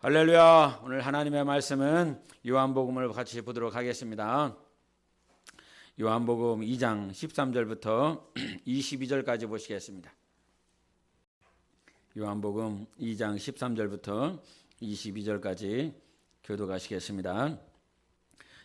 할렐루야. 오늘 하나님의 말씀은 요한복음을 같이 보도록 하겠습니다. 요한복음 2장 13절부터 22절까지 보시겠습니다. 요한복음 2장 13절부터 22절까지 교독하시겠습니다.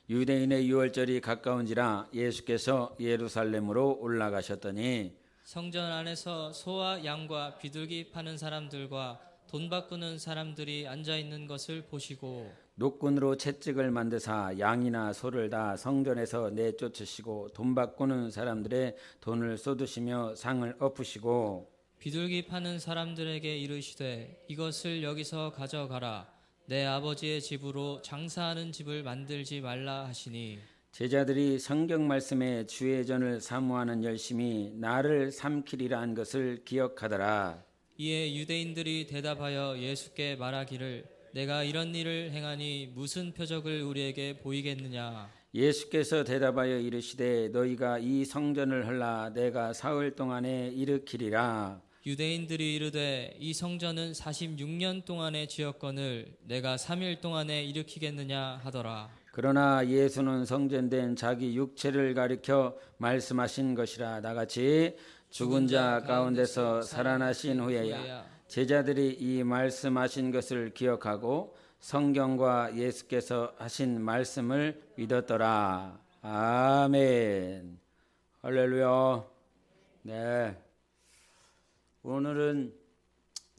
유대인의 유월절이 가까운지라 예수께서 예루살렘으로 올라가셨더니 성전 안에서 소와 양과 비둘기 파는 사람들과 돈 바꾸는 사람들이 앉아 있는 것을 보시고 노끈으로 채찍을 만드사 양이나 소를 다 성전에서 내쫓으시고 돈 바꾸는 사람들의 돈을 쏟으시며 상을 엎으시고 비둘기 파는 사람들에게 이르시되 이것을 여기서 가져가라. 내 아버지의 집으로 장사하는 집을 만들지 말라 하시니 제자들이 성경 말씀에 주의 전을 사모하는 열심이 나를 삼키리라 한 것을 기억하더라. 이에 유대인들이 대답하여 예수께 말하기를 내가 이런 일을 행하니 무슨 표적을 우리에게 보이겠느냐. 예수께서 대답하여 이르시되 너희가 이 성전을 헐라 내가 사흘 동안에 일으키리라. 유대인들이 이르되 이 성전은 46년 동안에 지었거늘 내가 3일 동안에 일으키겠느냐 하더라. 그러나 예수는 성전된 자기 육체를 가리켜 말씀하신 것이라. 나같이 죽은 자 가운데서 살아나신 후에야 제자들이 이 말씀하신 것을 기억하고 성경과 예수께서 하신 말씀을 믿었더라. 아멘. 할렐루야. 네. 오늘은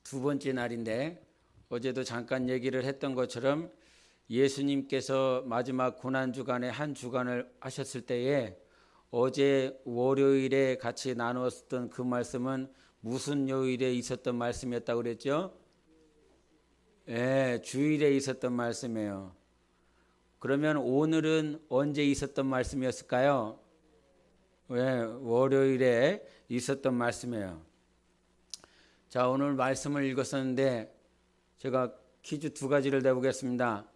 두 번째 날인데 어제도 잠깐 얘기를 했던 것처럼 예수님께서 마지막 고난주간에 한 주간을 하셨을 때에 어제 월요일에 같이 나누었던 그 말씀은 무슨 요일에 있었던 말씀이었다고 그랬죠? 예, 주일에 있었던 말씀이에요. 그러면 오늘은 언제 있었던 말씀이었을까요? 예, 월요일에 있었던 말씀이에요. 자, 오늘 말씀을 읽었었는데 제가 퀴즈 두 가지를 내보겠습니다.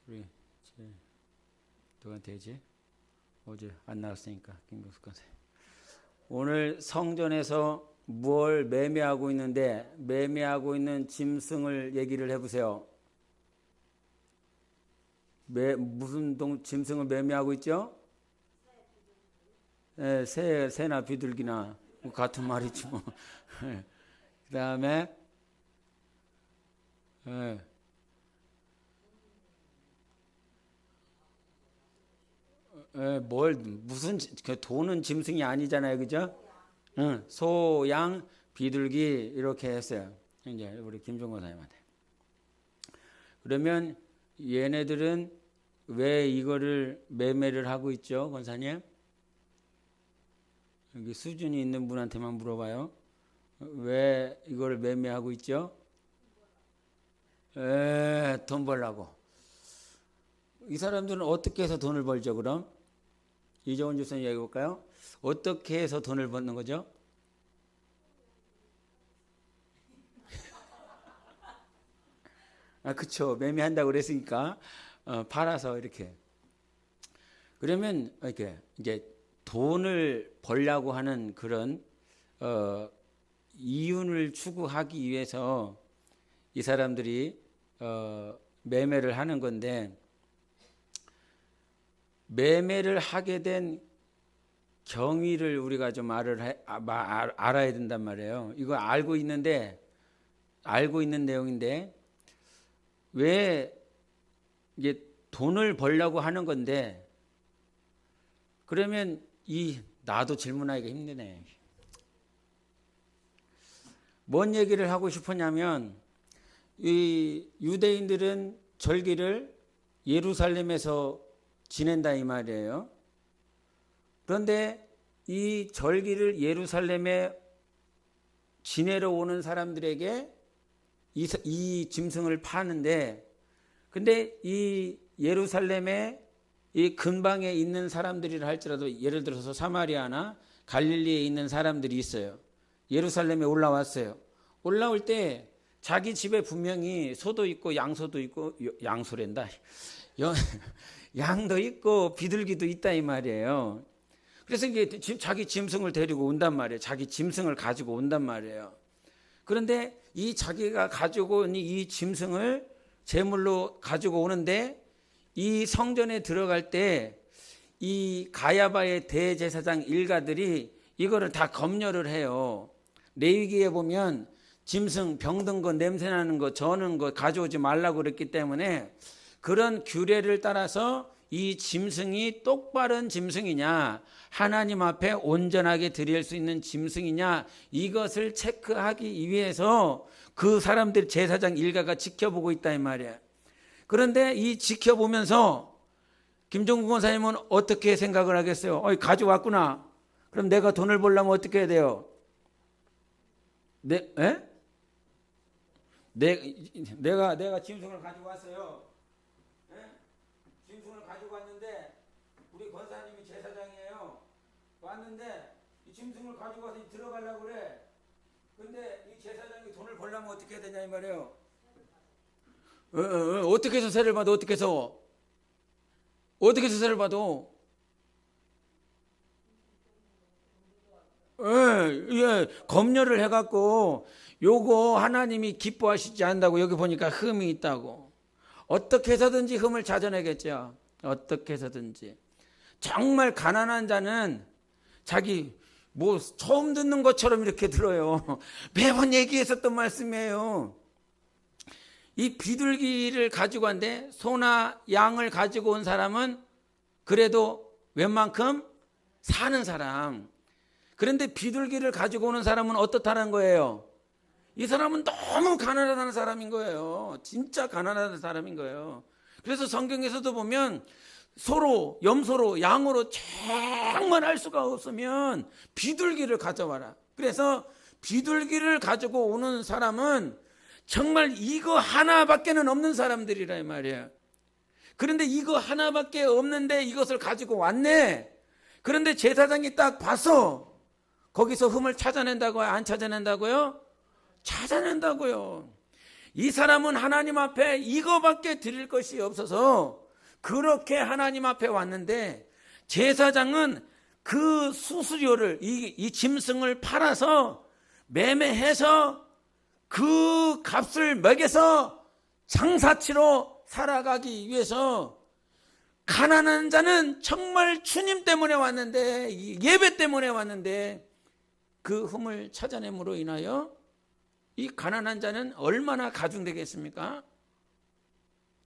우리 누구한테 되지? 어제 안 나왔으니까 김경수 권사. 오늘 성전에서 뭘 매매하고 있는데 매매하고 있는 짐승을 얘기를 해보세요. 무슨 짐승을 매매하고 있죠? 네, 새나 비둘기나 같은 말이지 뭐. 그 다음에 무슨 돈은 짐승이 아니잖아요, 그죠? 소, 양, 비둘기 이렇게 했어요. 이제 우리 김종건 사님한테. 그러면 얘네들은 왜 이거를 매매를 하고 있죠, 권사님? 여기 수준이 있는 분한테만 물어봐요. 왜 이거를 매매하고 있죠? 돈 벌라고. 이 사람들은 어떻게 해서 돈을 벌죠, 그럼? 이정훈 주선님 얘기해 볼까요? 어떻게 해서 돈을 버는 거죠? 그쵸. 매매한다고 그랬으니까, 팔아서 이렇게. 그러면, 이렇게, 이제 돈을 벌려고 하는 그런, 이윤을 추구하기 위해서 이 사람들이, 매매를 하는 건데, 매매를 하게 된 경위를 우리가 좀 알아야 된단 말이에요. 이거 알고 있는 내용인데 왜 이게 돈을 벌려고 하는 건데 그러면 나도 질문하기가 힘드네. 뭔 얘기를 하고 싶었냐면 이 유대인들은 절기를 예루살렘에서 지낸다 이 말이에요. 그런데 이 절기를 예루살렘에 지내러 오는 사람들에게 이 짐승을 파는데 근데 이 예루살렘에 이 근방에 있는 사람들이라 할지라도 예를 들어서 사마리아나 갈릴리에 있는 사람들이 있어요. 예루살렘에 올라왔어요. 올라올 때 자기 집에 분명히 소도 있고 양소도 있고 양소랜다. 양도 있고 비둘기도 있다 이 말이에요. 그래서 이게 자기 짐승을 데리고 온단 말이에요. 자기 짐승을 가지고 온단 말이에요. 그런데 이 자기가 가지고 온 이 짐승을 제물로 가지고 오는데 이 성전에 들어갈 때 이 가야바의 대제사장 일가들이 이거를 다 검열을 해요. 레위기에 보면 짐승 병든 거, 냄새나는 거, 저는 거 가져오지 말라고 그랬기 때문에 그런 규례를 따라서 이 짐승이 똑바른 짐승이냐, 하나님 앞에 온전하게 드릴 수 있는 짐승이냐, 이것을 체크하기 위해서 그 사람들 제사장 일가가 지켜보고 있다 이 말이에요. 그런데 이 지켜보면서 김종국 권사님은 어떻게 생각을 하겠어요? 가져왔구나. 그럼 내가 돈을 벌려면 어떻게 해야 돼요? 내가 짐승을 가지고 왔어요. 짐승을 가지고 왔는데 우리 권사님이 제사장이에요. 왔는데 이 짐승을 가지고 와서 들어가려고 그래. 근데 이 제사장이 돈을 벌려면 어떻게 해야 되냐 이 말이에요. 어떻게 해서 세를 받아? 어떻게 해서 세를 받아? 검열을 해갖고 요거 하나님이 기뻐하시지 않는다고. 여기 보니까 흠이 있다고. 어떻게 해서든지 흠을 찾아내겠죠. 어떻게 해서든지. 정말 가난한 자는 자기 뭐 처음 듣는 것처럼 이렇게 들어요. 매번 얘기했었던 말씀이에요. 이 비둘기를 가지고 왔는데 소나 양을 가지고 온 사람은 그래도 웬만큼 사는 사람. 그런데 비둘기를 가지고 오는 사람은 어떻다는 거예요? 이 사람은 너무 가난하다는 사람인 거예요. 진짜 가난하다는 사람인 거예요. 그래서 성경에서도 보면 소로, 염소로, 양으로 정말 할 수가 없으면 비둘기를 가져와라. 그래서 비둘기를 가지고 오는 사람은 정말 이거 하나밖에는 없는 사람들이라 이 말이에요. 그런데 이거 하나밖에 없는데 이것을 가지고 왔네. 그런데 제사장이 딱 봐서 거기서 흠을 찾아낸다고요? 안 찾아낸다고요? 찾아낸다고요. 이 사람은 하나님 앞에 이거밖에 드릴 것이 없어서 그렇게 하나님 앞에 왔는데 제사장은 그 수수료를 이 짐승을 팔아서 매매해서 그 값을 매겨서 장사치로 살아가기 위해서 가난한 자는 정말 주님 때문에 왔는데 예배 때문에 왔는데 그 흠을 찾아냄으로 인하여 이 가난한 자는 얼마나 가중되겠습니까?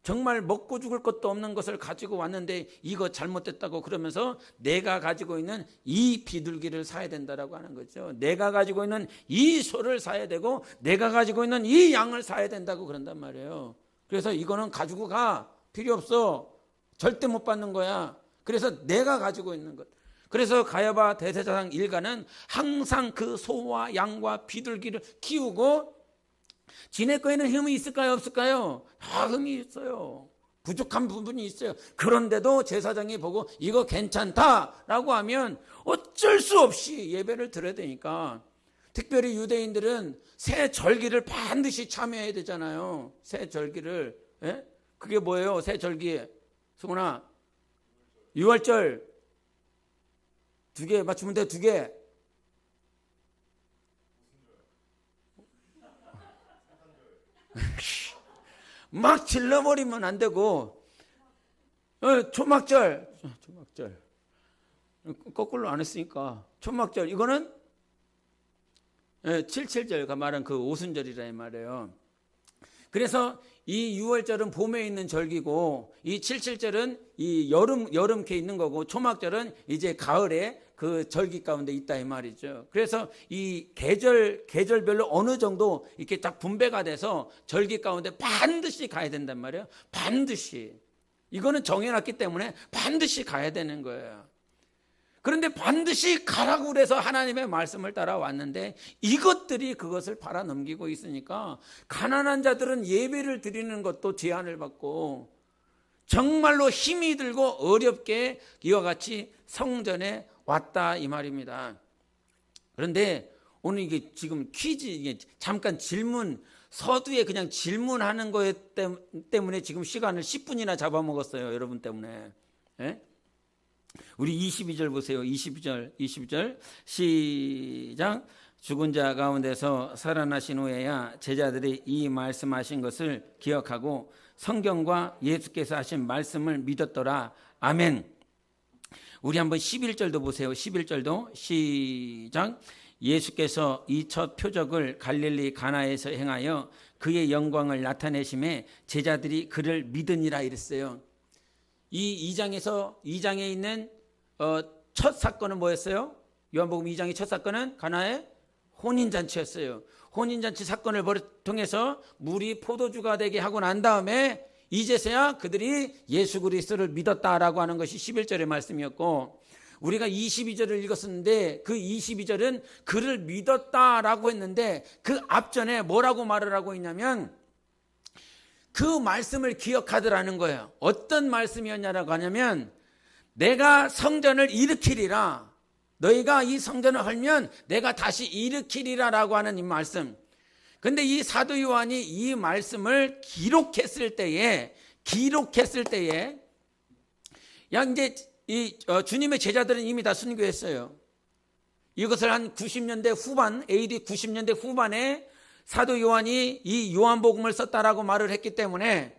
정말 먹고 죽을 것도 없는 것을 가지고 왔는데 이거 잘못됐다고 그러면서 내가 가지고 있는 이 비둘기를 사야 된다라고 하는 거죠. 내가 가지고 있는 이 소를 사야 되고 내가 가지고 있는 이 양을 사야 된다고 그런단 말이에요. 그래서 이거는 가지고 가. 필요 없어. 절대 못 받는 거야. 그래서 내가 가지고 있는 것. 그래서 가야바 대제사장 일가는 항상 그 소와 양과 비둘기를 키우고 지네 거에는 흠이 있을까요? 없을까요? 다 흠이 있어요. 부족한 부분이 있어요. 그런데도 제사장이 보고 이거 괜찮다라고 하면 어쩔 수 없이 예배를 드려야 되니까. 특별히 유대인들은 새 절기를 반드시 참여해야 되잖아요. 새 절기를. 예? 그게 뭐예요? 새 절기. 승훈아, 6월절 2개 맞추면 돼. 2개. 막 질러버리면 안 되고. 초막절 거꾸로 안 했으니까 초막절 이거는 77절가 말한 그 오순절이라 이 말이에요. 그래서 이 6월절은 봄에 있는 절기고 이 77절은 이 여름께 있는 거고 초막절은 이제 가을에 그 절기 가운데 있다 이 말이죠. 그래서 이 계절별로 어느 정도 이렇게 딱 분배가 돼서 절기 가운데 반드시 가야 된단 말이에요. 반드시. 이거는 정해놨기 때문에 반드시 가야 되는 거예요. 그런데 반드시 가라고 그래서 하나님의 말씀을 따라왔는데 이것들이 그것을 팔아넘기고 있으니까 가난한 자들은 예배를 드리는 것도 제한을 받고 정말로 힘이 들고 어렵게 이와 같이 성전에 왔다 이 말입니다. 그런데 오늘 이게 지금 퀴즈, 이게 잠깐 질문, 서두에 그냥 질문하는 것 때문에 지금 시간을 10분이나 잡아먹었어요. 여러분 때문에. 예? 우리 22절 보세요. 22절 시작. 죽은 자 가운데서 살아나신 후에야 제자들이 이 말씀하신 것을 기억하고 성경과 예수께서 하신 말씀을 믿었더라. 아멘. 우리 한번 11절도 보세요. 11절도 시작. 예수께서 이 첫 표적을 갈릴리 가나에서 행하여 그의 영광을 나타내심에 제자들이 그를 믿으니라 이랬어요. 이 2장에 있는 첫 사건은 뭐였어요? 요한복음 2장의 첫 사건은 가나의 혼인잔치였어요. 혼인잔치 사건을 통해서 물이 포도주가 되게 하고 난 다음에 이제서야 그들이 예수 그리스도를 믿었다라고 하는 것이 11절의 말씀이었고, 우리가 22절을 읽었었는데 그 22절은 그를 믿었다라고 했는데 그 앞전에 뭐라고 말을 하고 있냐면 그 말씀을 기억하더라는 거예요. 어떤 말씀이었냐라고 하냐면 내가 성전을 일으키리라, 너희가 이 성전을 헐면 내가 다시 일으키리라라고 하는 이 말씀. 근데 이 사도 요한이 이 말씀을 기록했을 때에 이제 주님의 제자들은 이미 다 순교했어요. 이것을 한 90년대 후반, AD 90년대 후반에 사도 요한이 이 요한복음을 썼다라고 말을 했기 때문에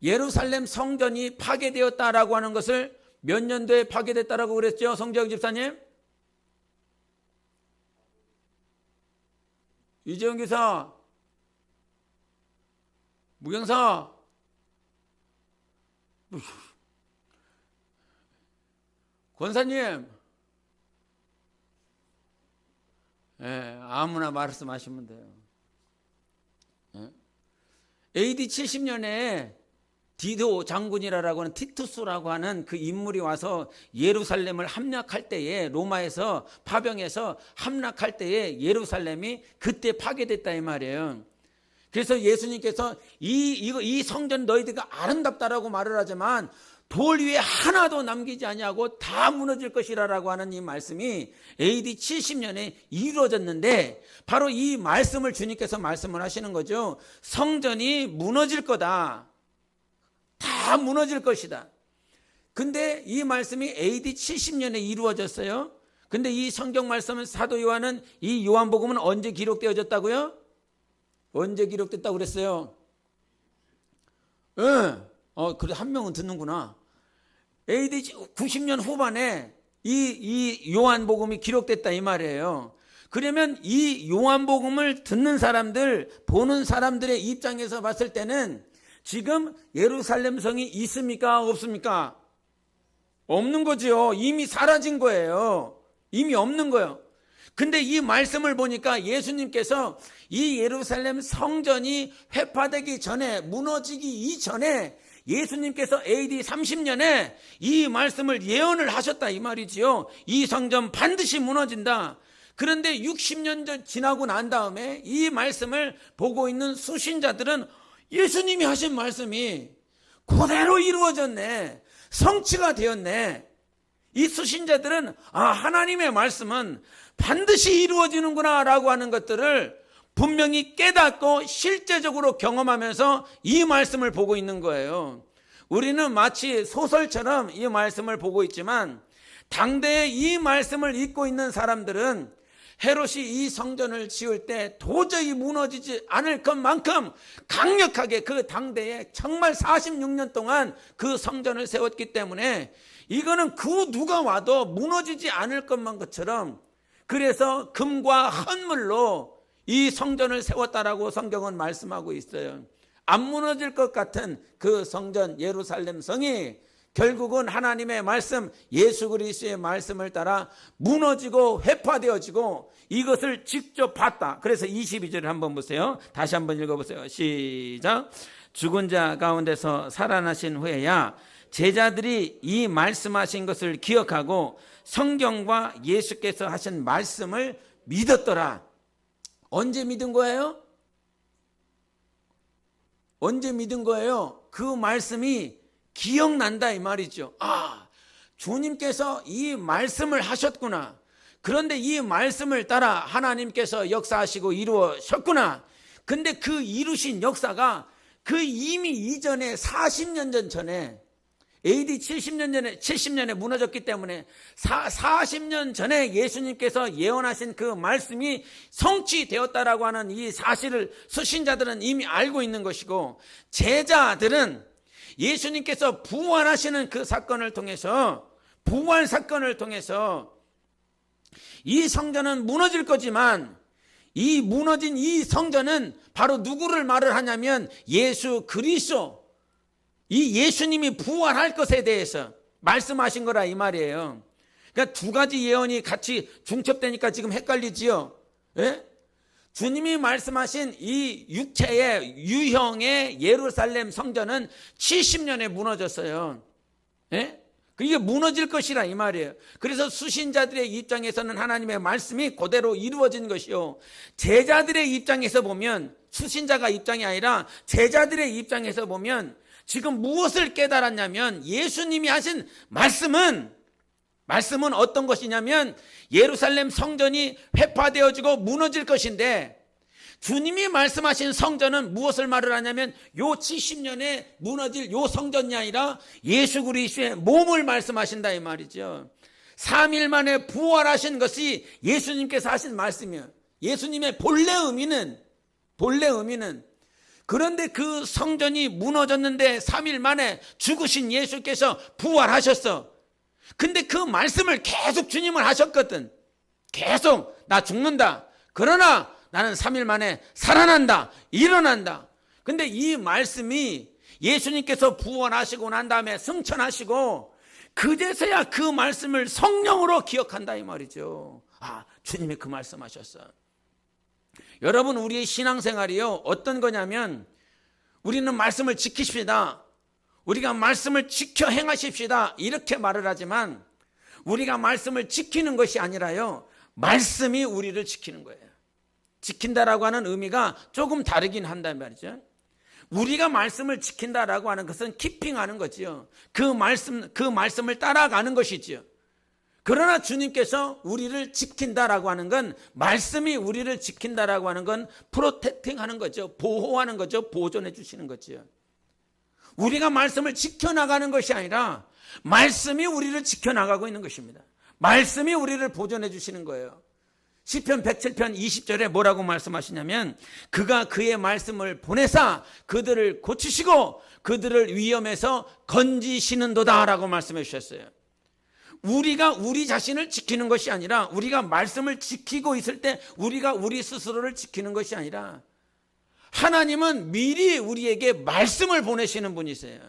예루살렘 성전이 파괴되었다라고 하는 것을 몇 년도에 파괴됐다라고 그랬죠? 성재영 집사님? 이재용 기사, 무경사, 권사님, 아무나 말씀하시면 돼요. AD 70년에 디도 장군이라고 하는 티투스라고 하는 그 인물이 와서 예루살렘을 함락할 때에, 로마에서 파병해서 함락할 때에 예루살렘이 그때 파괴됐다 이 말이에요. 그래서 예수님께서 이 성전 너희들가 아름답다라고 말을 하지만 돌 위에 하나도 남기지 아니하고 다 무너질 것이라고 하는 이 말씀이 AD 70년에 이루어졌는데, 바로 이 말씀을 주님께서 말씀을 하시는 거죠. 성전이 무너질 거다. 다 무너질 것이다. 근데 이 말씀이 AD 70년에 이루어졌어요. 근데 이 성경 말씀은 사도 요한은 이 요한복음은 언제 기록되어졌다고요? 언제 기록됐다고 그랬어요? 그래 한 명은 듣는구나. AD 90년 후반에 이 요한복음이 기록됐다 이 말이에요. 그러면 이 요한복음을 듣는 사람들, 보는 사람들의 입장에서 봤을 때는 지금 예루살렘 성이 있습니까? 없습니까? 없는 거죠. 이미 사라진 거예요. 이미 없는 거예요. 근데 이 말씀을 보니까 예수님께서 이 예루살렘 성전이 회파되기 전에, 무너지기 이전에 예수님께서 AD 30년에 이 말씀을 예언을 하셨다 이 말이지요. 이 성전 반드시 무너진다. 그런데 60년 지나고 난 다음에 이 말씀을 보고 있는 수신자들은 예수님이 하신 말씀이 그대로 이루어졌네, 성취가 되었네. 이 수신자들은 하나님의 말씀은 반드시 이루어지는구나 라고 하는 것들을 분명히 깨닫고 실제적으로 경험하면서 이 말씀을 보고 있는 거예요. 우리는 마치 소설처럼 이 말씀을 보고 있지만 당대에 이 말씀을 읽고 있는 사람들은 헤롯이 이 성전을 지을 때 도저히 무너지지 않을 것만큼 강력하게 그 당대에 정말 46년 동안 그 성전을 세웠기 때문에 이거는 그 누가 와도 무너지지 않을 것만 것처럼, 그래서 금과 헌물로 이 성전을 세웠다라고 성경은 말씀하고 있어요. 안 무너질 것 같은 그 성전 예루살렘 성이 결국은 하나님의 말씀, 예수 그리스도의 말씀을 따라 무너지고 회파되어지고 이것을 직접 봤다. 그래서 22절을 한번 보세요. 다시 한번 읽어보세요. 시작. 죽은 자 가운데서 살아나신 후에야 제자들이 이 말씀하신 것을 기억하고 성경과 예수께서 하신 말씀을 믿었더라. 언제 믿은 거예요? 언제 믿은 거예요? 그 말씀이 기억난다 이 말이죠. 주님께서 이 말씀을 하셨구나. 그런데 이 말씀을 따라 하나님께서 역사하시고 이루어셨구나. 근데 그 이루신 역사가 그 이미 이전에 40년 전에 AD 70년에 무너졌기 때문에 40년 전에 예수님께서 예언하신 그 말씀이 성취되었다라고 하는 이 사실을 수신자들은 이미 알고 있는 것이고, 제자들은 예수님께서 부활하시는 그 사건을 통해서, 부활 사건을 통해서 이 성전은 무너질 거지만, 이 무너진 이 성전은 바로 누구를 말을 하냐면 예수 그리스도, 이 예수님이 부활할 것에 대해서 말씀하신 거라 이 말이에요. 그러니까 두 가지 예언이 같이 중첩되니까 지금 헷갈리지요. 예? 주님이 말씀하신 이 육체의 유형의 예루살렘 성전은 70년에 무너졌어요. 예? 이게 무너질 것이라 이 말이에요. 그래서 수신자들의 입장에서는 하나님의 말씀이 그대로 이루어진 것이요, 제자들의 입장에서 보면, 수신자가 입장이 아니라 제자들의 입장에서 보면 지금 무엇을 깨달았냐면, 예수님이 하신 말씀은 어떤 것이냐면 예루살렘 성전이 회파되어지고 무너질 것인데, 주님이 말씀하신 성전은 무엇을 말을 하냐면 요 70년에 무너질 요 성전이 아니라 예수 그리스도의 몸을 말씀하신다 이 말이죠. 3일 만에 부활하신 것이 예수님께서 하신 말씀이에요. 예수님의 본래 의미는 그런데 그 성전이 무너졌는데 3일 만에 죽으신 예수께서 부활하셨어. 근데 그 말씀을 계속 주님은 하셨거든. 계속 나 죽는다, 그러나 나는 3일 만에 살아난다, 일어난다. 근데 이 말씀이 예수님께서 부활하시고 난 다음에 승천하시고 그제서야 그 말씀을 성령으로 기억한다 이 말이죠. 아, 주님이 그 말씀하셨어. 여러분, 우리의 신앙생활이요 어떤 거냐면, 우리는 말씀을 지키십시다, 우리가 말씀을 지켜 행하십시다 이렇게 말을 하지만, 우리가 말씀을 지키는 것이 아니라요, 말씀이 우리를 지키는 거예요. 지킨다라고 하는 의미가 조금 다르긴 한단 말이죠. 우리가 말씀을 지킨다라고 하는 것은 키핑하는 거지요. 그 말씀을 따라가는 것이지요. 그러나 주님께서 우리를 지킨다라고 하는 건, 말씀이 우리를 지킨다라고 하는 건 프로텍팅 하는 거죠. 보호하는 거죠. 보존해 주시는 거죠. 우리가 말씀을 지켜나가는 것이 아니라 말씀이 우리를 지켜나가고 있는 것입니다. 말씀이 우리를 보존해 주시는 거예요. 시편 107편 20절에 뭐라고 말씀하시냐면, 그가 그의 말씀을 보내사 그들을 고치시고 그들을 위험에서 건지시는도다 라고 말씀해 주셨어요. 우리가 우리 자신을 지키는 것이 아니라, 우리가 말씀을 지키고 있을 때 우리가 우리 스스로를 지키는 것이 아니라, 하나님은 미리 우리에게 말씀을 보내시는 분이세요.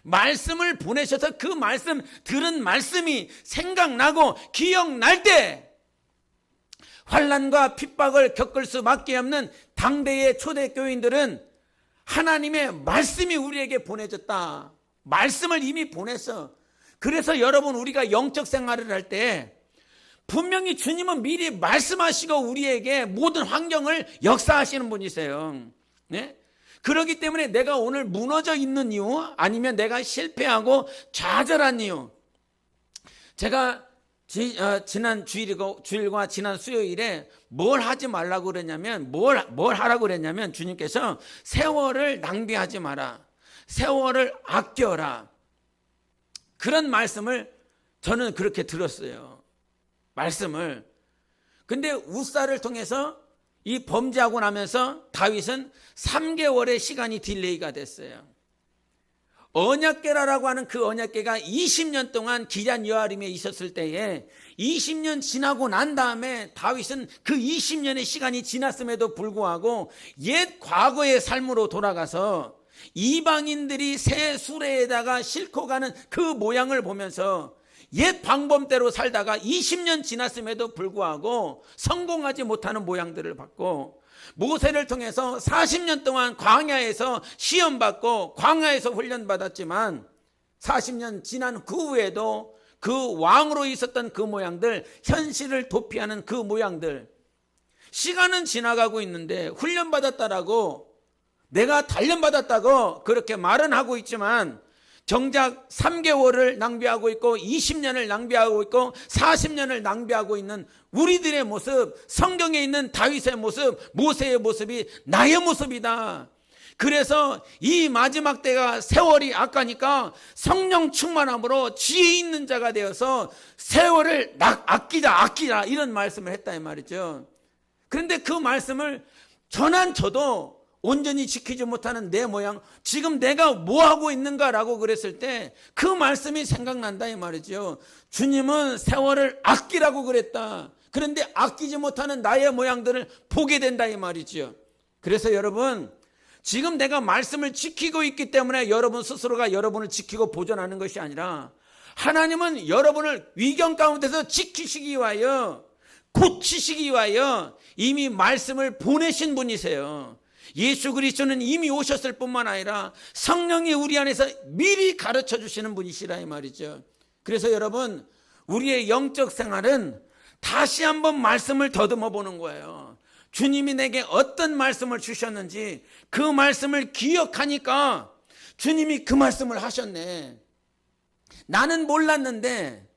말씀을 보내셔서 그 말씀, 들은 말씀이 생각나고 기억날 때 환난과 핍박을 겪을 수밖에 없는 당대의 초대교인들은 하나님의 말씀이 우리에게 보내졌다, 말씀을 이미 보냈어. 그래서 여러분, 우리가 영적 생활을 할 때 분명히 주님은 미리 말씀하시고 우리에게 모든 환경을 역사하시는 분이세요. 네? 그렇기 때문에 내가 오늘 무너져 있는 이유, 아니면 내가 실패하고 좌절한 이유, 제가 지난 주일과 지난 수요일에 뭘 하지 말라고 그랬냐면, 뭘 하라고 그랬냐면, 주님께서 세월을 낭비하지 마라, 세월을 아껴라, 그런 말씀을 저는 그렇게 들었어요. 말씀을. 근데 우사를 통해서 이 범죄하고 나면서 다윗은 3개월의 시간이 딜레이가 됐어요. 언약궤라고 하는 그 언약궤가 20년 동안 기럇 여아림에 있었을 때에, 20년 지나고 난 다음에 다윗은 그 20년의 시간이 지났음에도 불구하고 옛 과거의 삶으로 돌아가서 이방인들이 새 수레에다가 싣고 가는 그 모양을 보면서 옛 방법대로 살다가 20년 지났음에도 불구하고 성공하지 못하는 모양들을 봤고, 모세를 통해서 40년 동안 광야에서 시험받고 광야에서 훈련받았지만 40년 지난 그 후에도 그 왕으로 있었던 그 모양들, 현실을 도피하는 그 모양들, 시간은 지나가고 있는데 훈련받았다라고, 내가 단련받았다고 그렇게 말은 하고 있지만 정작 3개월을 낭비하고 있고 20년을 낭비하고 있고 40년을 낭비하고 있는 우리들의 모습, 성경에 있는 다윗의 모습, 모세의 모습이 나의 모습이다. 그래서 이 마지막 때가 세월이 아까니까 성령 충만함으로 지혜 있는 자가 되어서 세월을 아끼자 이런 말씀을 했다 이 말이죠. 그런데 그 말씀을 전한 저도 온전히 지키지 못하는 내 모양, 지금 내가 뭐 하고 있는가라고 그랬을 때 그 말씀이 생각난다 이 말이죠. 주님은 세월을 아끼라고 그랬다. 그런데 아끼지 못하는 나의 모양들을 보게 된다 이 말이죠. 그래서 여러분, 지금 내가 말씀을 지키고 있기 때문에 여러분 스스로가 여러분을 지키고 보존하는 것이 아니라 하나님은 여러분을 위경 가운데서 지키시기 위하여, 고치시기 위하여 이미 말씀을 보내신 분이세요. 예수 그리스도는 이미 오셨을 뿐만 아니라 성령이 우리 안에서 미리 가르쳐 주시는 분이시라 이 말이죠. 그래서 여러분, 우리의 영적 생활은 다시 한번 말씀을 더듬어 보는 거예요. 주님이 내게 어떤 말씀을 주셨는지 그 말씀을 기억하니까 주님이 그 말씀을 하셨네. 나는 몰랐는데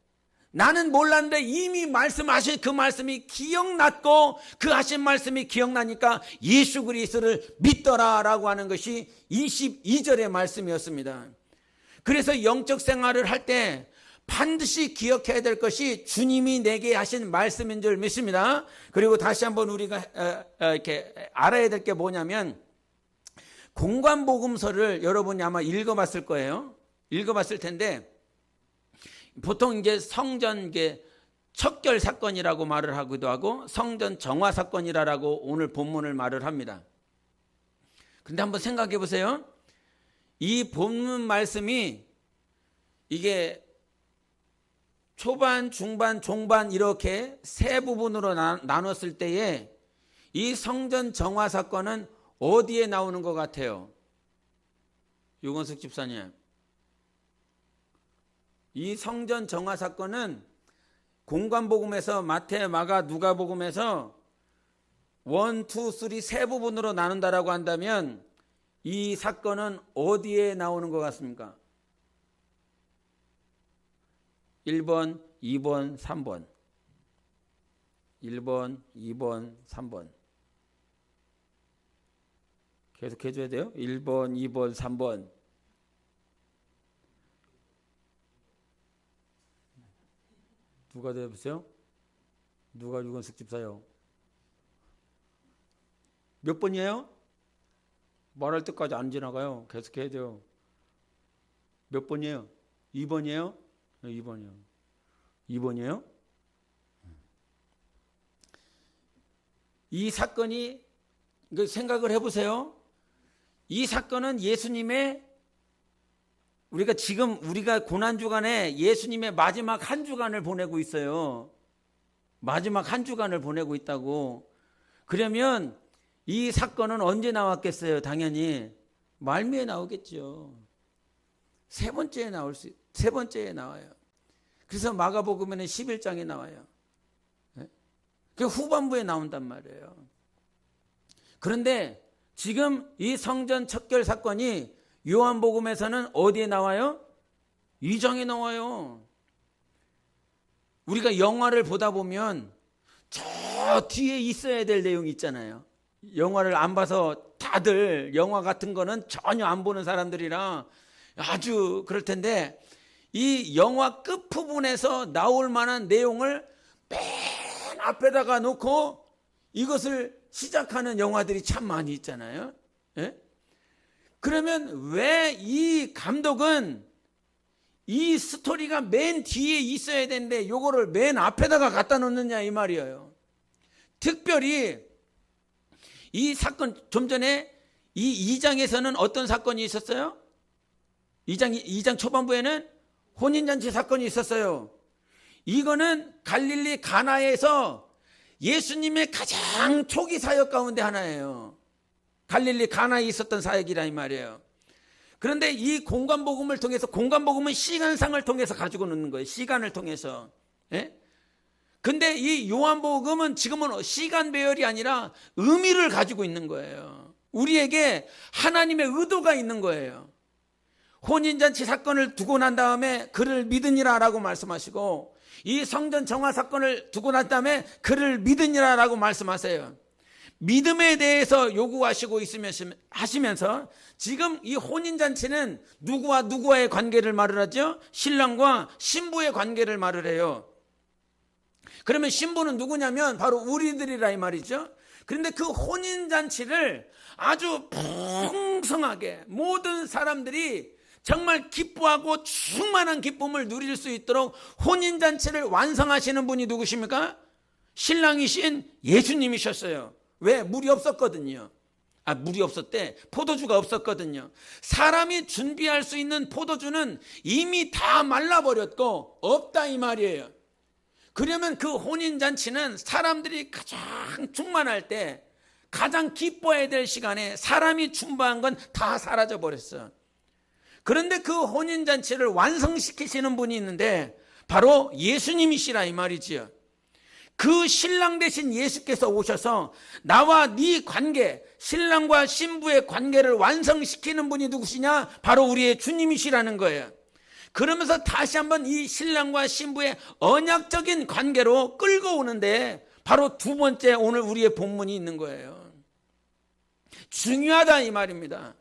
이미 말씀하신 그 말씀이 기억났고 그 하신 말씀이 기억나니까 예수 그리스도를 믿더라라고 하는 것이 22절의 말씀이었습니다. 그래서 영적 생활을 할 때 반드시 기억해야 될 것이 주님이 내게 하신 말씀인 줄 믿습니다. 그리고 다시 한번 우리가 이렇게 알아야 될 게 뭐냐면, 공관복음서를 여러분이 아마 읽어봤을 거예요. 읽어봤을 텐데, 보통 이제 성전 척결 사건이라고 말을 하기도 하고 성전 정화 사건이라고 오늘 본문을 말을 합니다. 그런데 한번 생각해 보세요. 이 본문 말씀이 이게 초반, 중반, 종반 이렇게 세 부분으로 나눴을 때에 이 성전 정화 사건은 어디에 나오는 것 같아요? 유건숙 집사님, 이 성전 정화 사건은 공관복음에서 마태, 마가, 누가복음에서 1, 2, 3 세 부분으로 나눈다라고 한다면 이 사건은 어디에 나오는 것 같습니까? 1번, 2번, 3번. 1번, 2번, 3번. 계속 해줘야 돼요. 1번, 2번, 3번. 누가 대답하세요? 누가 유건숙 집사요? 몇 번이에요? 말할 때까지 안 지나가요. 계속 해야 돼요. 몇 번이에요? 2번이에요? 2번이요. 2번이에요? 이 사건이, 생각을 해보세요. 이 사건은 예수님의, 우리가 고난주간에 예수님의 마지막 한 주간을 보내고 있어요. 마지막 한 주간을 보내고 있다고. 그러면 이 사건은 언제 나왔겠어요? 당연히 말미에 나오겠죠. 세 번째에 나와요. 그래서 마가복음에는 11장에 나와요. 그 후반부에 나온단 말이에요. 그런데 지금 이 성전 척결 사건이 요한복음에서는 어디에 나와요? 2장에 나와요. 우리가 영화를 보다 보면 저 뒤에 있어야 될 내용이 있잖아요. 영화를 안 봐서 다들 영화 같은 거는 전혀 안 보는 사람들이라 아주 그럴 텐데, 이 영화 끝부분에서 나올 만한 내용을 맨 앞에다가 놓고 이것을 시작하는 영화들이 참 많이 있잖아요. 예? 그러면 왜 이 감독은 이 스토리가 맨 뒤에 있어야 되는데 요거를 맨 앞에다가 갖다 놓느냐 이 말이에요. 특별히 이 사건, 좀 전에 이 2장에서는 어떤 사건이 있었어요? 2장 초반부에는 혼인잔치 사건이 있었어요. 이거는 갈릴리 가나에서 예수님의 가장 초기 사역 가운데 하나예요. 갈릴리 가나에 있었던 사역이라 이 말이에요. 그런데 이 공관복음을 통해서, 공관복음은 시간상을 통해서 가지고 놓는 거예요. 시간을 통해서. 예? 근데 이 요한복음은 지금은 시간 배열이 아니라 의미를 가지고 있는 거예요. 우리에게 하나님의 의도가 있는 거예요. 혼인잔치 사건을 두고 난 다음에 그를 믿으니라 라고 말씀하시고, 이 성전 정화 사건을 두고 난 다음에 그를 믿으니라 라고 말씀하세요. 믿음에 대해서 요구하시고 하시면서 지금 이 혼인잔치는 누구와 누구와의 관계를 말을 하죠? 신랑과 신부의 관계를 말을 해요. 그러면 신부는 누구냐면 바로 우리들이라 이 말이죠. 그런데 그 혼인잔치를 아주 풍성하게 모든 사람들이 정말 기뻐하고 충만한 기쁨을 누릴 수 있도록 혼인잔치를 완성하시는 분이 누구십니까? 신랑이신 예수님이셨어요. 왜? 물이 없었거든요. 물이 없었대. 포도주가 없었거든요. 사람이 준비할 수 있는 포도주는 이미 다 말라버렸고 없다 이 말이에요. 그러면 그 혼인잔치는 사람들이 가장 충만할 때, 가장 기뻐해야 될 시간에 사람이 준비한 건 다 사라져 버렸어. 그런데 그 혼인잔치를 완성시키시는 분이 있는데 바로 예수님이시라 이 말이지요. 그 신랑 되신 예수께서 오셔서 나와 네 관계, 신랑과 신부의 관계를 완성시키는 분이 누구시냐? 바로 우리의 주님이시라는 거예요. 그러면서 다시 한번 이 신랑과 신부의 언약적인 관계로 끌고 오는데 바로 두 번째 오늘 우리의 본문이 있는 거예요. 중요하다 이 말입니다.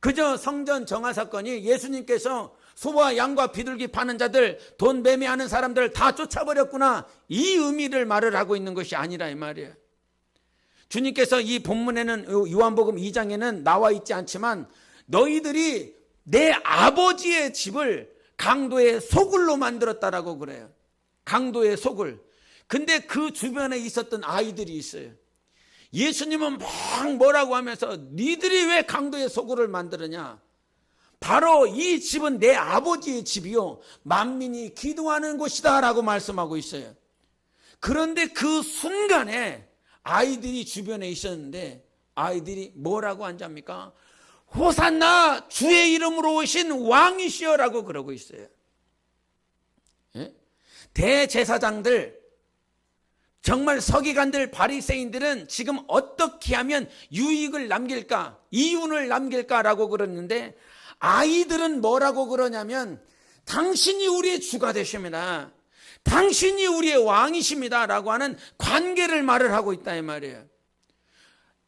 그저 성전 정화 사건이 예수님께서 소와 양과 비둘기 파는 자들, 돈 매매하는 사람들을 다 쫓아버렸구나, 이 의미를 말을 하고 있는 것이 아니라 이 말이에요. 주님께서 이 본문에는, 요한복음 2장에는 나와 있지 않지만 너희들이 내 아버지의 집을 강도의 소굴로 만들었다라고 그래요. 강도의 소굴. 근데 그 주변에 있었던 아이들이 있어요. 예수님은 막 뭐라고 하면서 니들이 왜 강도의 소굴을 만들었냐? 바로 이 집은 내 아버지의 집이요 만민이 기도하는 곳이다 라고 말씀하고 있어요. 그런데 그 순간에 아이들이 주변에 있었는데 아이들이 뭐라고 한답니까? 호산나 주의 이름으로 오신 왕이시여 라고 그러고 있어요. 예? 대제사장들, 정말 서기관들, 바리새인들은 지금 어떻게 하면 유익을 남길까, 이윤을 남길까라고 그러는데 아이들은 뭐라고 그러냐면 당신이 우리의 주가 되십니다, 당신이 우리의 왕이십니다 라고 하는 관계를 말을 하고 있다 이 말이에요.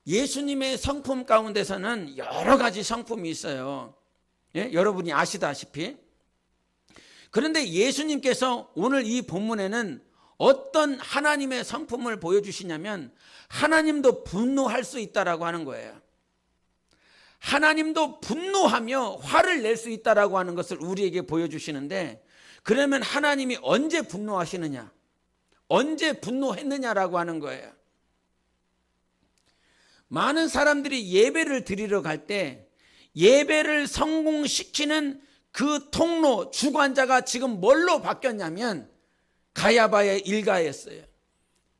예수님의 성품 가운데서는 여러 가지 성품이 있어요. 예? 여러분이 아시다시피. 그런데 예수님께서 오늘 이 본문에는 어떤 하나님의 성품을 보여주시냐면 하나님도 분노할 수 있다라고 하는 거예요. 하나님도 분노하며 화를 낼 수 있다라고 하는 것을 우리에게 보여주시는데, 그러면 하나님이 언제 분노하시느냐, 언제 분노했느냐라고 하는 거예요. 많은 사람들이 예배를 드리러 갈 때 예배를 성공시키는 그 통로, 주관자가 지금 뭘로 바뀌었냐면 가야바의 일가였어요.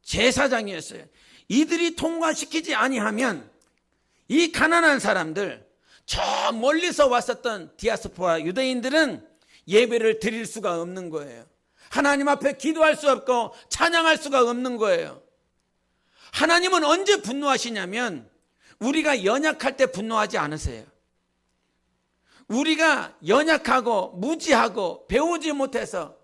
제사장이었어요. 이들이 통과시키지 아니하면 이 가난한 사람들, 저 멀리서 왔었던 디아스포라 유대인들은 예배를 드릴 수가 없는 거예요. 하나님 앞에 기도할 수 없고 찬양할 수가 없는 거예요. 하나님은 언제 분노하시냐면 우리가 연약할 때 분노하지 않으세요. 우리가 연약하고 무지하고 배우지 못해서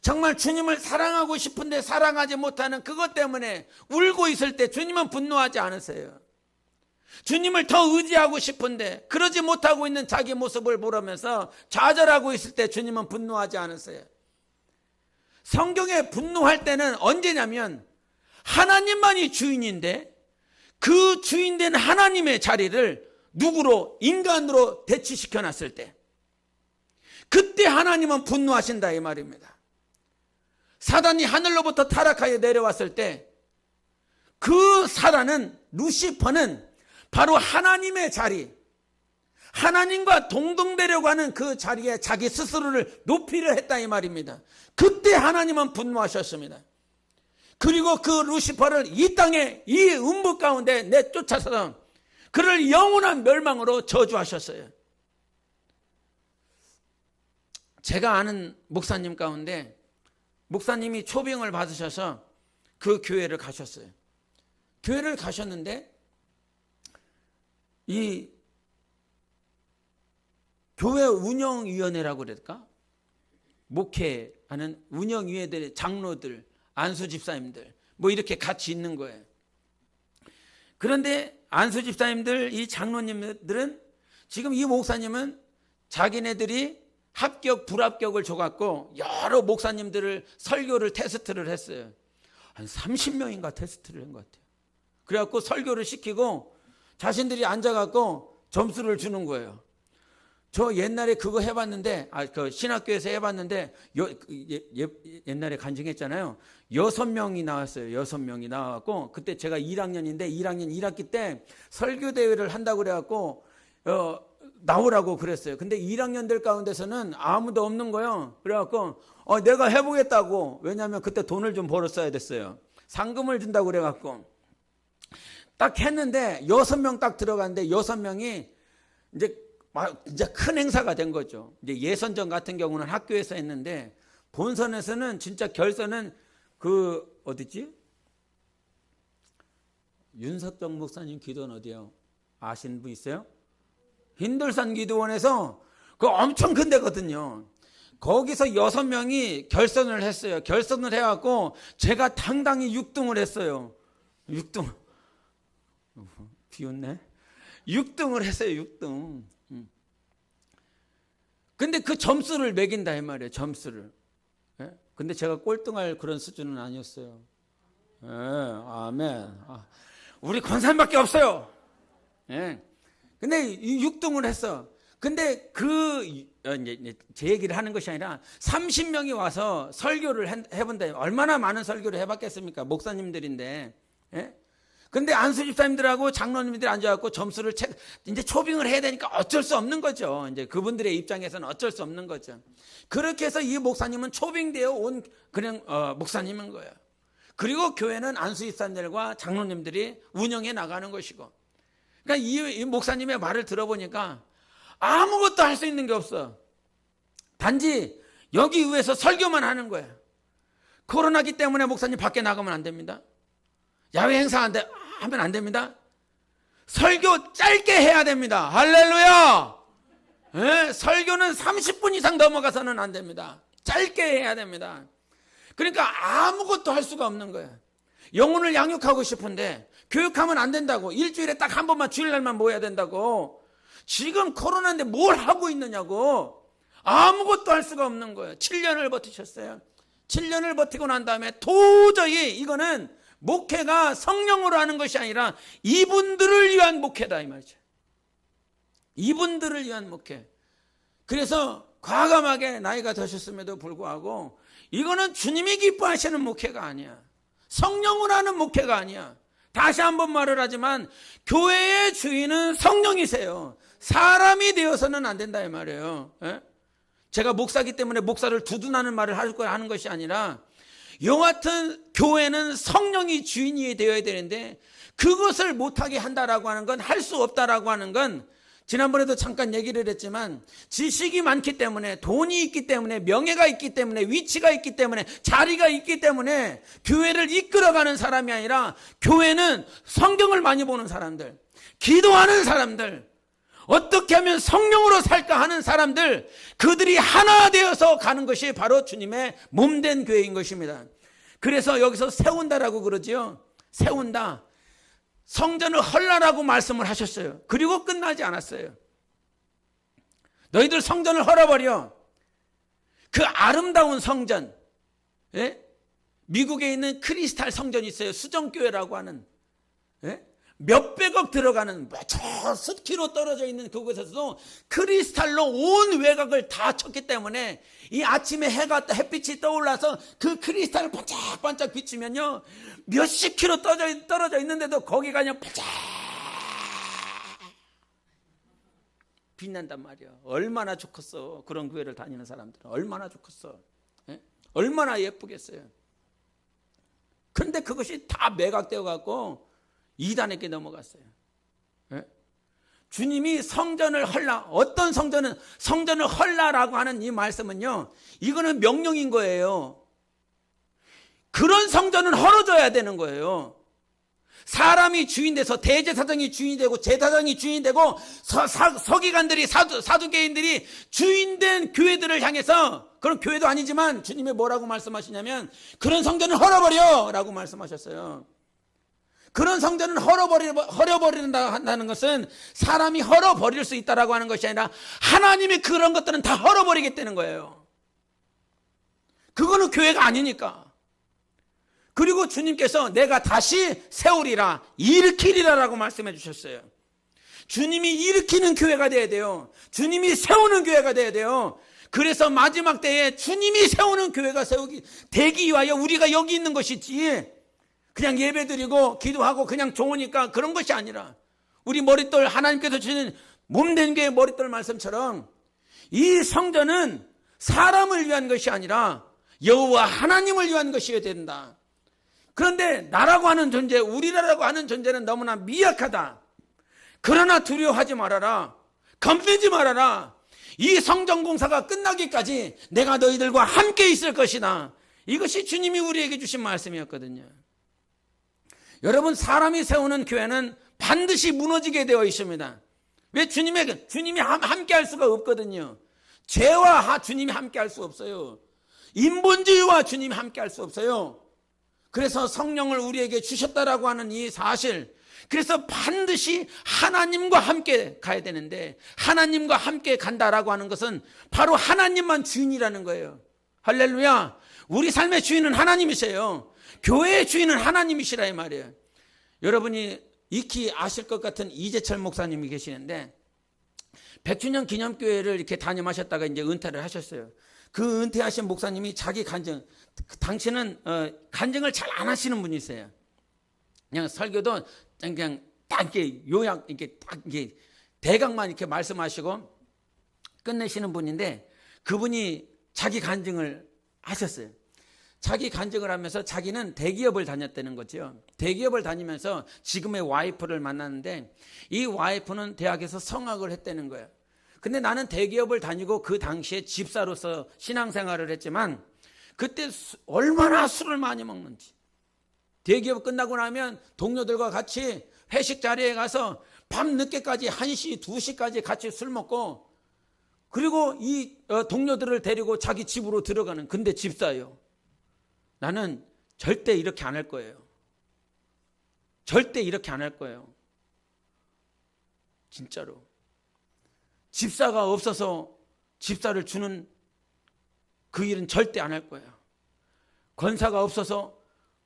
정말 주님을 사랑하고 싶은데 사랑하지 못하는 그것 때문에 울고 있을 때 주님은 분노하지 않으세요. 주님을 더 의지하고 싶은데 그러지 못하고 있는 자기 모습을 보면서 좌절하고 있을 때 주님은 분노하지 않으세요. 성경에 분노할 때는 언제냐면 하나님만이 주인인데 그 주인된 하나님의 자리를 누구로? 인간으로 대치시켜 놨을 때, 그때 하나님은 분노하신다 이 말입니다. 사단이 하늘로부터 타락하여 내려왔을 때 그 사단은, 루시퍼는 바로 하나님의 자리, 하나님과 동등되려고 하는 그 자리에 자기 스스로를 높이려 했다 이 말입니다. 그때 하나님은 분노하셨습니다. 그리고 그 루시퍼를 이 땅에 이 음부 가운데 내쫓아서 그를 영원한 멸망으로 저주하셨어요. 제가 아는 목사님 가운데 목사님이 초빙을 받으셔서 그 교회를 가셨어요. 교회를 가셨는데 이 교회 운영위원회라고 그럴까? 목회하는 운영위원회들의 장로들, 안수 집사님들 뭐 이렇게 같이 있는 거예요. 그런데 안수 집사님들, 이 장로님들은 지금 이 목사님은 자기네들이 합격, 불합격을 줘갖고 여러 목사님들을 설교를 테스트를 했어요. 한 30명인가 테스트를 한 것 같아요. 그래갖고 설교를 시키고 자신들이 앉아갖고 점수를 주는 거예요. 저 옛날에 그거 해봤는데, 그 신학교에서 해봤는데, 옛날에 간증했잖아요. 6명이 나왔어요. 6명이 나와갖고, 그때 제가 1학년인데, 1학년 1학기 때 설교대회를 한다고 그래갖고, 나오라고 그랬어요. 근데 1학년들 가운데서는 아무도 없는 거예요. 그래갖고, 내가 해보겠다고. 왜냐하면 그때 돈을 좀 벌었어야 됐어요. 상금을 준다고 그래갖고. 딱 했는데, 6명 딱 들어갔는데, 6명이 이제 진짜 큰 행사가 된 거죠. 이제 예선전 같은 경우는 학교에서 했는데, 본선에서는 진짜 결선은 어디지? 윤석정 목사님 기도원 어디요? 아시는 분 있어요? 흰돌산 기도원에서 그 엄청 큰 데거든요. 거기서 6명이 결선을 했어요. 결선을 해갖고 제가 당당히 6등을 했어요. 6등. 비웃네. 6등을 했어요. 6등. 근데 그 점수를 매긴다 이 말이에요. 점수를. 예? 근데 제가 꼴등할 그런 수준은 아니었어요. 예, 아멘. 우리 권사님밖에 없어요. 예. 근데 6등을 했어. 근데 제 얘기를 하는 것이 아니라 30명이 와서 설교를 해본다. 얼마나 많은 설교를 해봤겠습니까? 목사님들인데. 예? 근데 안수 집사님들하고 장로님들이 앉아갖고 점수를 이제 초빙을 해야 되니까 어쩔 수 없는 거죠. 이제 그분들의 입장에서는 어쩔 수 없는 거죠. 그렇게 해서 이 목사님은 초빙되어 온 그냥 목사님인 거예요. 그리고 교회는 안수 집사님들과 장로님들이 운영해 나가는 것이고. 그러니까 이 목사님의 말을 들어보니까 아무것도 할 수 있는 게 없어. 단지 여기 위에서 설교만 하는 거예요. 코로나기 때문에 목사님 밖에 나가면 안 됩니다. 야외 행사 하면 안 됩니다. 설교 짧게 해야 됩니다. 할렐루야. 예? 설교는 30분 이상 넘어가서는 안 됩니다. 짧게 해야 됩니다. 그러니까 아무것도 할 수가 없는 거예요. 영혼을 양육하고 싶은데 교육하면 안 된다고. 일주일에 딱 한 번만 주일날만 모여야 된다고. 지금 코로나인데 뭘 하고 있느냐고. 아무것도 할 수가 없는 거예요. 7년을 버티셨어요. 7년을 버티고 난 다음에 도저히 이거는 목회가 성령으로 하는 것이 아니라 이분들을 위한 목회다 이 말이죠. 이분들을 위한 목회. 그래서 과감하게 나이가 드셨음에도 불구하고 이거는 주님이 기뻐하시는 목회가 아니야. 성령으로 하는 목회가 아니야. 다시 한번 말을 하지만 교회의 주인은 성령이세요. 사람이 되어서는 안 된다 이 말이에요. 예? 제가 목사기 때문에 목사를 두둔하는 말을 하는 것이 아니라 요 같은 교회는 성령이 주인이 되어야 되는데 그것을 못하게 한다라고 하는 건, 할 수 없다라고 하는 건, 지난번에도 잠깐 얘기를 했지만 지식이 많기 때문에, 돈이 있기 때문에, 명예가 있기 때문에, 위치가 있기 때문에, 자리가 있기 때문에 교회를 이끌어가는 사람이 아니라 교회는 성경을 많이 보는 사람들, 기도하는 사람들, 어떻게 하면 성령으로 살까 하는 사람들, 그들이 하나 되어서 가는 것이 바로 주님의 몸된 교회인 것입니다. 그래서 여기서 세운다라고 그러지요. 세운다. 성전을 헐라라고 말씀을 하셨어요. 그리고 끝나지 않았어요. 너희들 성전을 헐어버려. 그 아름다운 성전, 예? 미국에 있는 크리스탈 성전이 있어요. 수정교회라고 하는, 예? 몇백억 들어가는 저 숲키로 떨어져 있는 그곳에서도 크리스탈로 온 외곽을 다 쳤기 때문에 이 아침에 햇빛이 떠올라서 그 크리스탈을 반짝반짝 비추면요, 몇십 킬로 떨어져 있는데도 거기가 그냥 반짝 빛난단 말이야. 얼마나 좋겠어. 그런 교회를 다니는 사람들은 얼마나 좋겠어. 예? 얼마나 예쁘겠어요. 그런데 그것이 다 매각되어 갖고 이단에게 넘어갔어요. 예? 주님이 성전을 헐라, 어떤 성전을 헐라라고 하는 이 말씀은요, 이거는 명령인 거예요. 그런 성전은 헐어줘야 되는 거예요. 사람이 주인 돼서, 대제사장이 주인이 되고, 제사장이 주인이 되고, 서기관들이, 사두개인들이 주인된 교회들을 향해서, 그런 교회도 아니지만 주님이 뭐라고 말씀하시냐면 그런 성전을 헐어버려 라고 말씀하셨어요. 그런 성전은 헐어버린다는 것은 사람이 헐어버릴 수 있다라고 하는 것이 아니라 하나님이 그런 것들은 다 헐어버리겠다는 거예요. 그거는 교회가 아니니까. 그리고 주님께서 내가 다시 세우리라, 일으키리라라고 말씀해 주셨어요. 주님이 일으키는 교회가 돼야 돼요. 주님이 세우는 교회가 돼야 돼요. 그래서 마지막 때에 주님이 세우는 교회가 되기 위하여 우리가 여기 있는 것이지, 그냥 예배드리고 기도하고 그냥 좋으니까 그런 것이 아니라, 우리 머릿돌, 하나님께서 주신 몸된 교회 머릿돌 말씀처럼 이 성전은 사람을 위한 것이 아니라 여호와 하나님을 위한 것이어야 된다. 그런데 나라고 하는 존재, 우리라고 하는 존재는 너무나 미약하다. 그러나 두려워하지 말아라. 겁내지 말아라. 이 성전 공사가 끝나기까지 내가 너희들과 함께 있을 것이다. 이것이 주님이 우리에게 주신 말씀이었거든요. 여러분, 사람이 세우는 교회는 반드시 무너지게 되어 있습니다. 왜? 주님이 함께 할 수가 없거든요. 죄와 주님이 함께 할 수 없어요. 인본주의와 주님이 함께 할 수 없어요. 그래서 성령을 우리에게 주셨다라고 하는 이 사실, 그래서 반드시 하나님과 함께 가야 되는데, 하나님과 함께 간다라고 하는 것은 바로 하나님만 주인이라는 거예요. 할렐루야. 우리 삶의 주인은 하나님이세요. 교회의 주인은 하나님이시라 이 말이에요. 여러분이 익히 아실 것 같은 이재철 목사님이 계시는데, 100주년 기념교회를 이렇게 담임하셨다가 이제 은퇴를 하셨어요. 그 은퇴하신 목사님이 자기 간증, 당신은 간증을 잘 안 하시는 분이세요. 그냥 설교도 그냥 딱 이렇게 요약, 이렇게 딱 이렇게 대강만 이렇게 말씀하시고 끝내시는 분인데, 그분이 자기 간증을 하셨어요. 자기 간증을 하면서 자기는 대기업을 다녔다는 거죠. 대기업을 다니면서 지금의 와이프를 만났는데, 이 와이프는 대학에서 성악을 했다는 거예요. 근데 나는 대기업을 다니고 그 당시에 집사로서 신앙생활을 했지만, 그때 얼마나 술을 많이 먹는지. 대기업 끝나고 나면 동료들과 같이 회식 자리에 가서 밤늦게까지 1시, 2시까지 같이 술 먹고, 그리고 이 동료들을 데리고 자기 집으로 들어가는, 근데 집사예요. 나는 절대 이렇게 안 할 거예요. 절대 이렇게 안 할 거예요. 진짜로. 집사가 없어서 집사를 주는 그 일은 절대 안 할 거예요. 권사가 없어서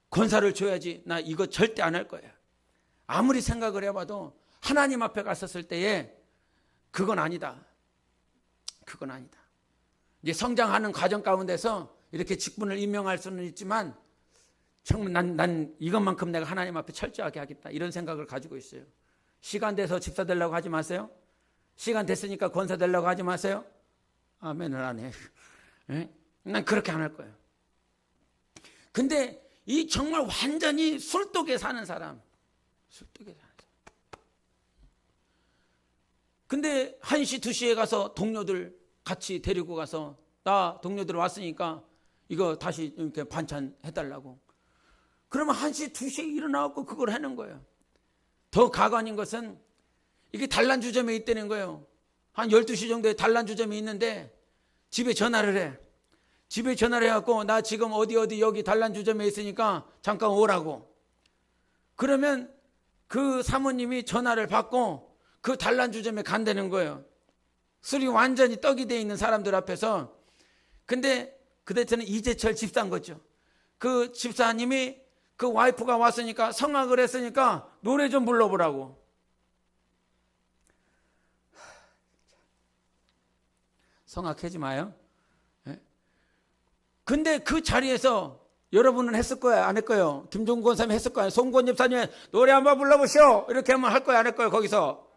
권사를 줘야지, 나 이거 절대 안 할 거예요. 아무리 생각을 해봐도 하나님 앞에 갔었을 때에 그건 아니다. 그건 아니다. 이제 성장하는 과정 가운데서 이렇게 직분을 임명할 수는 있지만, 정말 난 이것만큼 내가 하나님 앞에 철저하게 하겠다, 이런 생각을 가지고 있어요. 시간 돼서 집사 되려고 하지 마세요. 시간 됐으니까 권사 되려고 하지 마세요. 아멘을 안 해. 난 그렇게 안 할 거예요. 근데 이 정말 완전히 술독에 사는 사람, 술독에 사는 사람. 근데 1시, 2시에 가서 동료들 같이 데리고 가서, 나 동료들 왔으니까 이거 다시 이렇게 반찬 해달라고. 그러면 1시, 2시에 일어나고 그걸 하는 거예요. 더 가관인 것은 이게 단란주점에 있다는 거예요. 한 12시 정도에 단란주점이 있는데 집에 전화를 해. 집에 전화를 해갖고, 나 지금 어디 여기 단란주점에 있으니까 잠깐 오라고. 그러면 그 사모님이 전화를 받고 그 단란주점에 간다는 거예요. 술이 완전히 떡이 돼 있는 사람들 앞에서. 근데 그때는 이재철 집사인 거죠. 그 집사님이 그 와이프가 왔으니까, 성악을 했으니까 노래 좀 불러보라고. 성악하지 마요. 근데 그 자리에서 여러분은 했을 거예요, 안 했고요? 김종국 권사님 했을 거예요? 송권 집사님 노래 한번 불러보시오, 이렇게 하면 할 거예요, 안 할 거예요? 거기서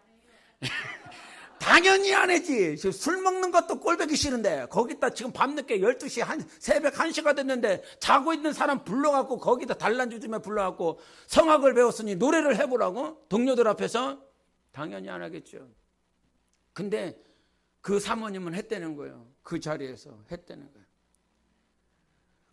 당연히 안 했지. 술 먹는 것도 꼴보기 싫은데 거기다 지금 밤늦게 12시, 새벽 1시가 됐는데 자고 있는 사람 불러갖고 거기다 단란주점에 불러갖고 성악을 배웠으니 노래를 해보라고? 동료들 앞에서? 당연히 안 하겠죠. 근데 그 사모님은 했다는 거예요. 그 자리에서 했다는 거예요.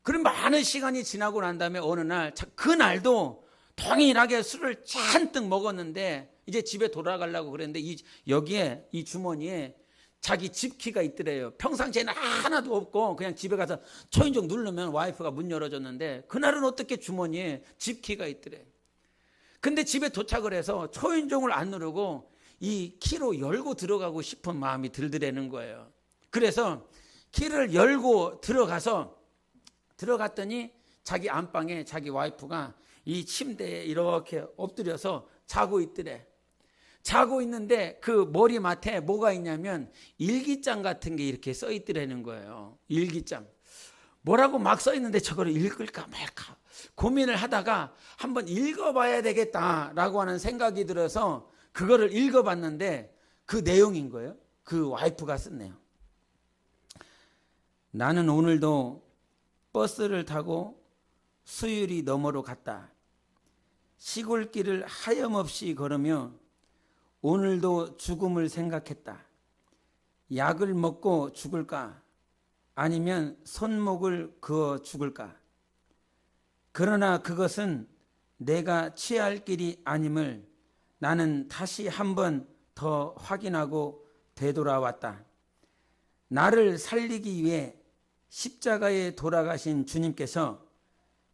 그럼 많은 시간이 지나고 난 다음에 어느 날, 그날도 동일하게 술을 잔뜩 먹었는데 이제 집에 돌아가려고 그랬는데, 여기에 이 주머니에 자기 집키가 있더래요. 평상시에는 하나도 없고 그냥 집에 가서 초인종 누르면 와이프가 문 열어줬는데, 그날은 어떻게 주머니에 집키가 있더래요. 근데 집에 도착을 해서 초인종을 안 누르고 이 키로 열고 들어가고 싶은 마음이 들더라는 거예요. 그래서 키를 열고 들어갔더니 자기 안방에 자기 와이프가 이 침대에 이렇게 엎드려서 자고 있더래. 자고 있는데 그 머리맡에 뭐가 있냐면 일기장 같은 게 이렇게 써 있더라는 거예요. 일기장. 뭐라고 막 써 있는데 저거를 읽을까 말까 고민을 하다가 한번 읽어봐야 되겠다라고 하는 생각이 들어서 그거를 읽어봤는데 그 내용인 거예요. 그 와이프가 썼네요. 나는 오늘도 버스를 타고 수유리 너머로 갔다. 시골길을 하염없이 걸으며 오늘도 죽음을 생각했다. 약을 먹고 죽을까? 아니면 손목을 그어 죽을까? 그러나 그것은 내가 취할 길이 아님을 나는 다시 한번 더 확인하고 되돌아왔다. 나를 살리기 위해 십자가에 돌아가신 주님께서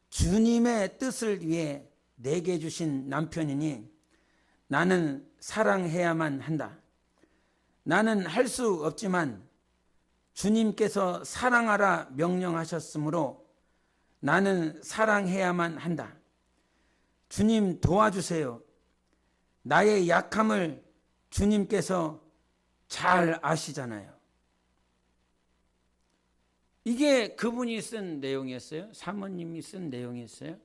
주님의 뜻을 위해 내게 주신 남편이니 나는 사랑해야만 한다. 나는 할 수 없지만 주님께서 사랑하라 명령하셨으므로 나는 사랑해야만 한다. 주님 도와주세요. 나의 약함을 주님께서 잘 아시잖아요. 이게 그분이 쓴 내용이었어요. 사모님이 쓴 내용이었어요.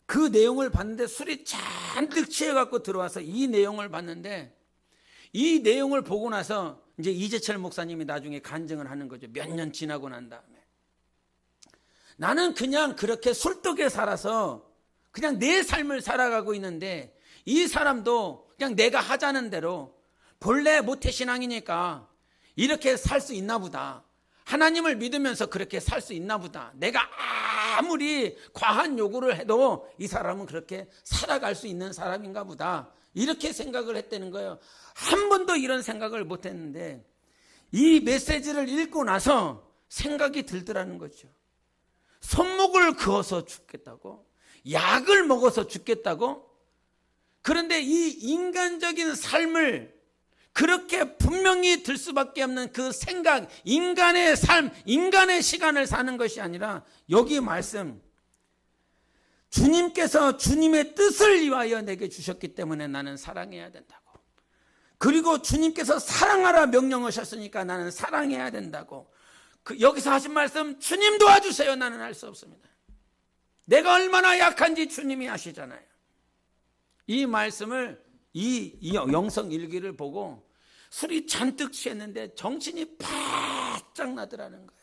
그 내용을 봤는데 술이 잔뜩 취해갖고 들어와서 이 내용을 봤는데 이 내용을 보고 나서 이제 이재철 목사님이 나중에 간증을 하는 거죠. 몇 년 지나고 난 다음에. 나는 그냥 그렇게 술독에 살아서 그냥 내 삶을 살아가고 있는데 이 사람도 그냥 내가 하자는 대로 본래 모태신앙이니까 이렇게 살 수 있나 보다. 하나님을 믿으면서 그렇게 살 수 있나 보다. 내가 아무리 과한 요구를 해도 이 사람은 그렇게 살아갈 수 있는 사람인가 보다. 이렇게 생각을 했다는 거예요. 한 번도 이런 생각을 못 했는데 이 메시지를 읽고 나서 생각이 들더라는 거죠. 손목을 그어서 죽겠다고? 약을 먹어서 죽겠다고? 그런데 이 인간적인 삶을 그렇게 분명히 들 수밖에 없는 그 생각, 인간의 삶, 인간의 시간을 사는 것이 아니라 여기 말씀, 주님께서 주님의 뜻을 위하여 내게 주셨기 때문에 나는 사랑해야 된다고. 그리고 주님께서 사랑하라 명령하셨으니까 나는 사랑해야 된다고. 여기서 하신 말씀, 주님 도와주세요. 나는 할 수 없습니다. 내가 얼마나 약한지 주님이 아시잖아요. 이 말씀을 이 영성 일기를 보고 술이 잔뜩 취했는데 정신이 바짝 나더라는 거예요.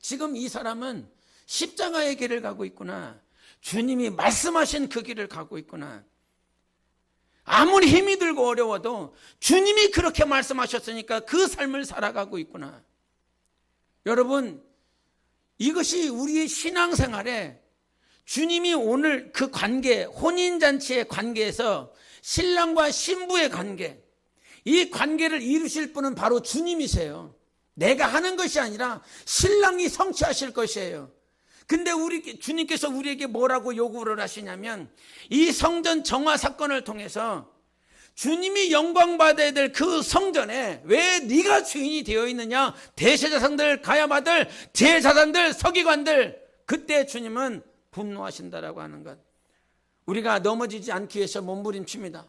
지금 이 사람은 십자가의 길을 가고 있구나. 주님이 말씀하신 그 길을 가고 있구나. 아무리 힘이 들고 어려워도 주님이 그렇게 말씀하셨으니까 그 삶을 살아가고 있구나. 여러분, 이것이 우리의 신앙생활에 주님이 오늘 그 관계, 혼인잔치의 관계에서 신랑과 신부의 관계, 이 관계를 이루실 분은 바로 주님이세요. 내가 하는 것이 아니라 신랑이 성취하실 것이에요. 근데 주님께서 우리에게 뭐라고 요구를 하시냐면 이 성전 정화 사건을 통해서 주님이 영광 받아야 될 그 성전에 왜 네가 주인이 되어 있느냐? 대제사장들, 가야마들, 제사장들, 서기관들, 그때 주님은 분노하신다라고 하는 것. 우리가 넘어지지 않기 위해서 몸부림칩니다.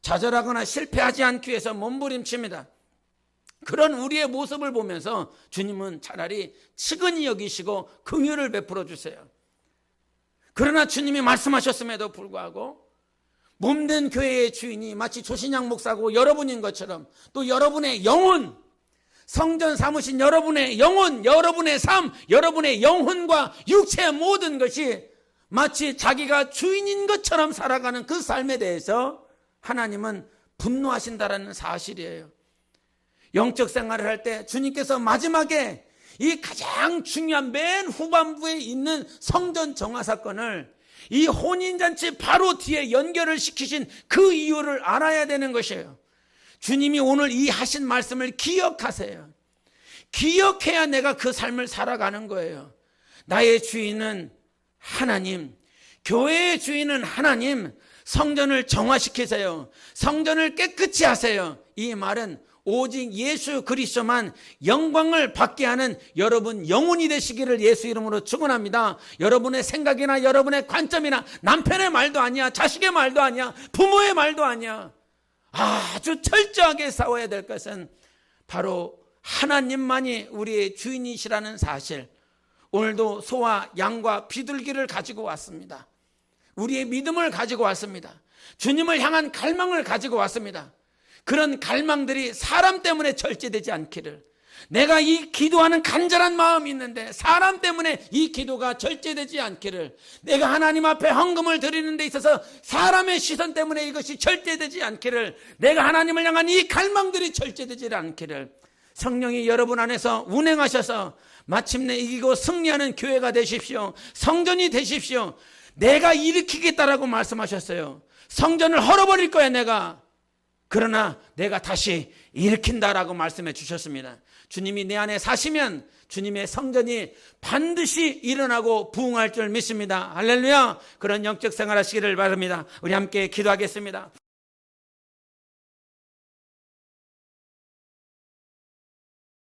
좌절하거나 실패하지 않기 위해서 몸부림칩니다. 그런 우리의 모습을 보면서 주님은 차라리 측은히 여기시고 긍휼을 베풀어 주세요. 그러나 주님이 말씀하셨음에도 불구하고 몸된 교회의 주인이 마치 조신양 목사고 여러분인 것처럼 또 여러분의 영혼, 성전 삼으신 여러분의 영혼, 여러분의 삶, 여러분의 영혼과 육체의 모든 것이 마치 자기가 주인인 것처럼 살아가는 그 삶에 대해서 하나님은 분노하신다라는 사실이에요. 영적 생활을 할 때 주님께서 마지막에 이 가장 중요한 맨 후반부에 있는 성전 정화 사건을 이 혼인잔치 바로 뒤에 연결을 시키신 그 이유를 알아야 되는 것이에요. 주님이 오늘 이 하신 말씀을 기억하세요. 기억해야 내가 그 삶을 살아가는 거예요. 나의 주인은 하나님, 교회의 주인은 하나님, 성전을 정화시키세요. 성전을 깨끗이 하세요. 이 말은 오직 예수 그리스도만 영광을 받게 하는 여러분 영혼이 되시기를 예수 이름으로 축원합니다. 여러분의 생각이나 여러분의 관점이나 남편의 말도 아니야, 자식의 말도 아니야, 부모의 말도 아니야. 아주 철저하게 싸워야 될 것은 바로 하나님만이 우리의 주인이시라는 사실. 오늘도 소와 양과 비둘기를 가지고 왔습니다. 우리의 믿음을 가지고 왔습니다. 주님을 향한 갈망을 가지고 왔습니다. 그런 갈망들이 사람 때문에 절제되지 않기를, 내가 이 기도하는 간절한 마음이 있는데 사람 때문에 이 기도가 절제되지 않기를, 내가 하나님 앞에 헌금을 드리는 데 있어서 사람의 시선 때문에 이것이 절제되지 않기를, 내가 하나님을 향한 이 갈망들이 절제되지 않기를 성령이 여러분 안에서 운행하셔서 마침내 이기고 승리하는 교회가 되십시오. 성전이 되십시오. 내가 일으키겠다라고 말씀하셨어요. 성전을 헐어버릴 거야 내가. 그러나 내가 다시 일으킨다라고 말씀해 주셨습니다. 주님이 내 안에 사시면 주님의 성전이 반드시 일어나고 부흥할 줄 믿습니다. 할렐루야. 그런 영적 생활 하시기를 바랍니다. 우리 함께 기도하겠습니다.